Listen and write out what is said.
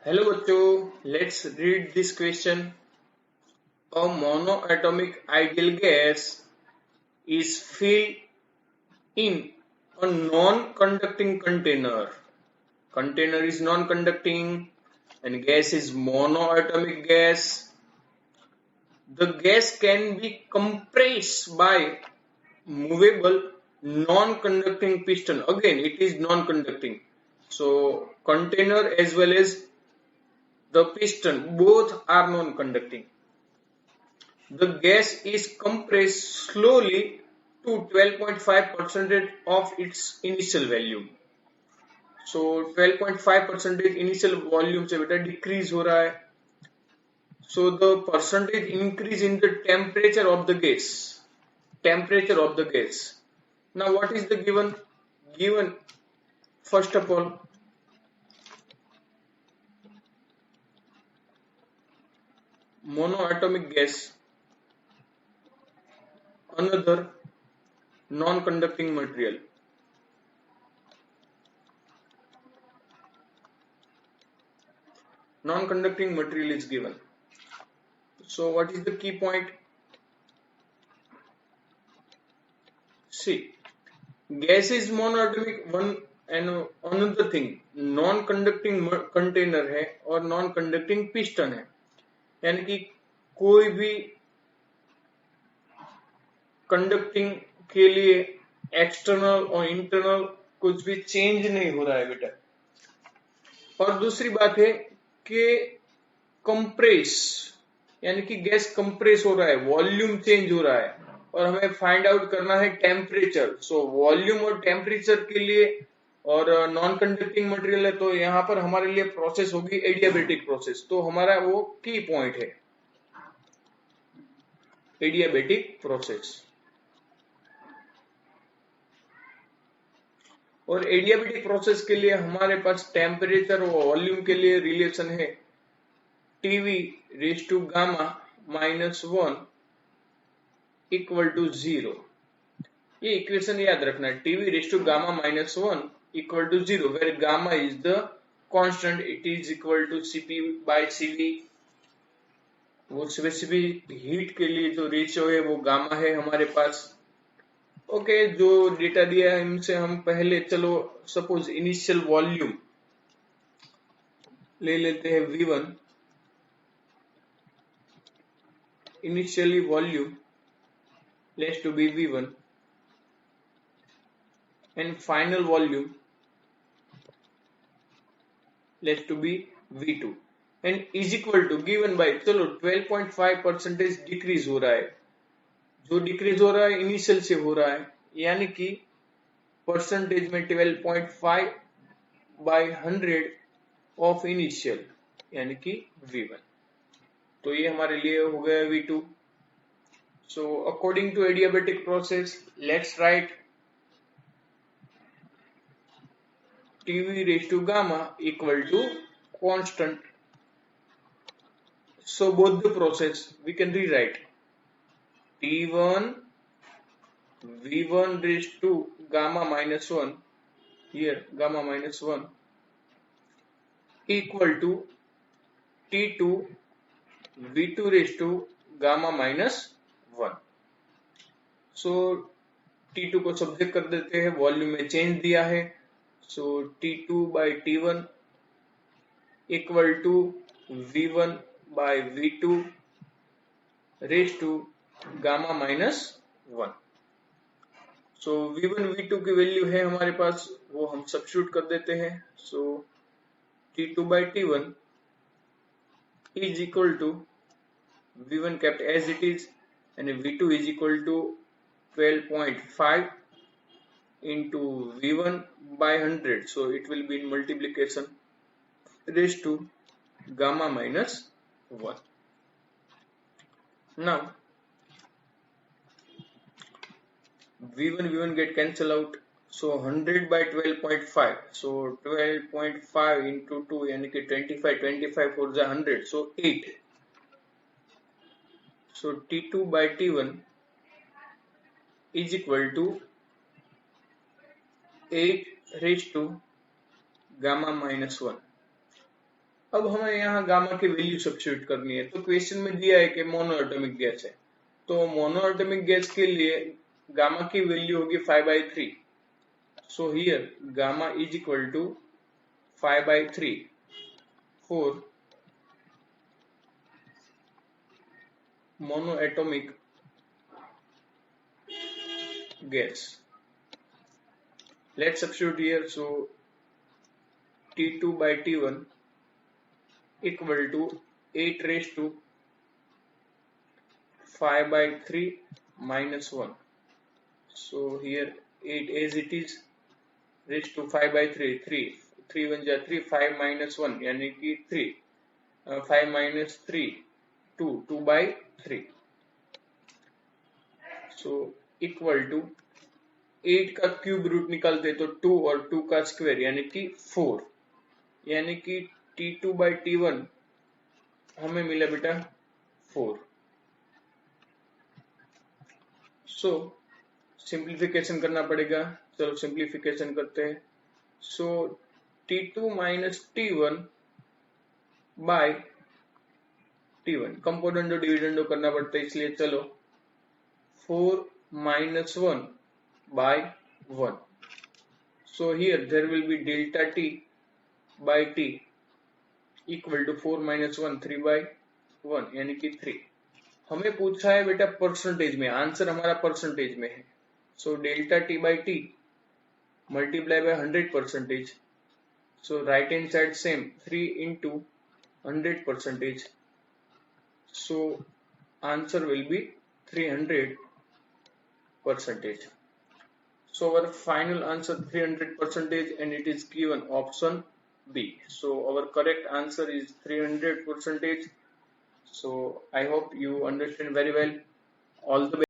Hello बच्चों, let's read this question. A monoatomic ideal gas is filled in a non-conducting container. Container is non-conducting and gas is monoatomic gas. The gas can be compressed by movable non-conducting piston. Again, it is non-conducting. So container as well as the piston both are non-conducting. The gas is compressed slowly to 12.5% of its initial value. So 12.5% initial volume से बेटा decrease हो रहा है. So the percentage increase in the temperature of the gas. Temperature of the gas. Now what is the given? Given first of all monoatomic gas, another non-conducting material. Non-conducting material is given. So what is the key point? See, gas is monoatomic. One and another thing, non-conducting container है और non-conducting piston है. यानी कि कोई भी conducting के लिए external और इंटरनल कुछ भी चेंज नहीं हो रहा है बेटा. और दूसरी बात है कि कंप्रेस यानी कि गैस कंप्रेस हो रहा है, वॉल्यूम चेंज हो रहा है और हमें फाइंड आउट करना है टेम्परेचर. सो वॉल्यूम और टेम्परेचर के लिए और नॉन कंडक्टिंग मटेरियल है तो यहाँ पर हमारे लिए प्रोसेस होगी एडियाबेटिक प्रोसेस. तो हमारा वो की पॉइंट है एडियाबेटिक प्रोसेस. और एडियाबेटिक प्रोसेस के लिए हमारे पास टेम्परेचर और वॉल्यूम के लिए रिलेशन है TV raise to gamma -1 equal to 0. ये इक्वेशन याद रखना, TV raise to gamma -1 equal to 0 where gamma is the constant. It is equal to CP by CV. वो स्पेसिफिक हीट के लिए जो रेशियो है वो गामा है हमारे पास. ओके, जो डेटा दिया है इनसे हम पहले चलो सपोज इनिशियल वॉल्यूम ले लेते हैं V1. Initially volume let's to be V1 and final volume let's to be V2 and is equal to given by चलो 12.5% डिक्रीज हो रहा है. जो डिक्रीज हो रहा है इनिशियल से हो रहा है यानी कि परसेंटेज में 12.5 बाय 100 ऑफ इनिशियल यानी कि V1. तो ये हमारे लिए हो गया V2. So according to adiabatic process let's write TV raised to gamma equal to constant. So both the process we can rewrite T1 V1 raised to gamma -1 here gamma -1 equal to T2 V2 raised to gamma -1. So T2 को subject कर देते हैं, volume में change दिया है. So T2 by T1 equal to V1 by V2 raised to gamma -1. So V1 V2 की value है हमारे पास, वो हम सब्स्टिट्यूट कर देते हैं. So T2 by T1 is equal to V1 kept as it is and V2 is equal to 12.5 into V1 by 100. So it will be in multiplication raised to gamma -1. Now V1 get cancel out. So 100 by 12.5. So 12.5 into 2 यानी कि 25 for the 100. So 8. So T2 by T1 is equal to 8 raised to gamma -1. अब हमें यहाँ gamma की value substitute करनी है। तो question में दिया है कि मोनो एटॉमिक गैस है, तो मोनो एटॉमिक गैस के लिए गामा की वैल्यू होगी 5/3। So here gamma is equal to 5/3 for monoatomic gas. Let's substitute here. So T2 by T1 equal to 8 raised to 5/3 minus 1. So here 8 as it is raised to 5/3, 3 1 जा 3, 5 minus 1 यानी कि 3, 5 minus 3 2, 2/3. So equal to 8 का cube root निकालते तो 2 और 2 का square यानी कि 4, यानी कि T2 by T1 हमें मिला बेटा 4। सो सिंप्लीफिकेशन करना पड़ेगा, चलो सिंप्लीफिकेशन करते हैं। सो T2 minus T1 by T1 componendo dividendo करना पड़ता है, इसलिए चलो 4 minus 1 by 1. So here there will be delta T by T equal to 4 minus 1, 3/1 यानी कि 3। हमें पूछा है बेटा परसेंटेज में, आंसर हमारा परसेंटेज में है। So delta T by T multiply by 100%। So right hand side same 3 into 100%। So answer will be 300%. So our final answer 300% and it is given option B. So our correct answer is 300%. So I hope you understand very well. All the best.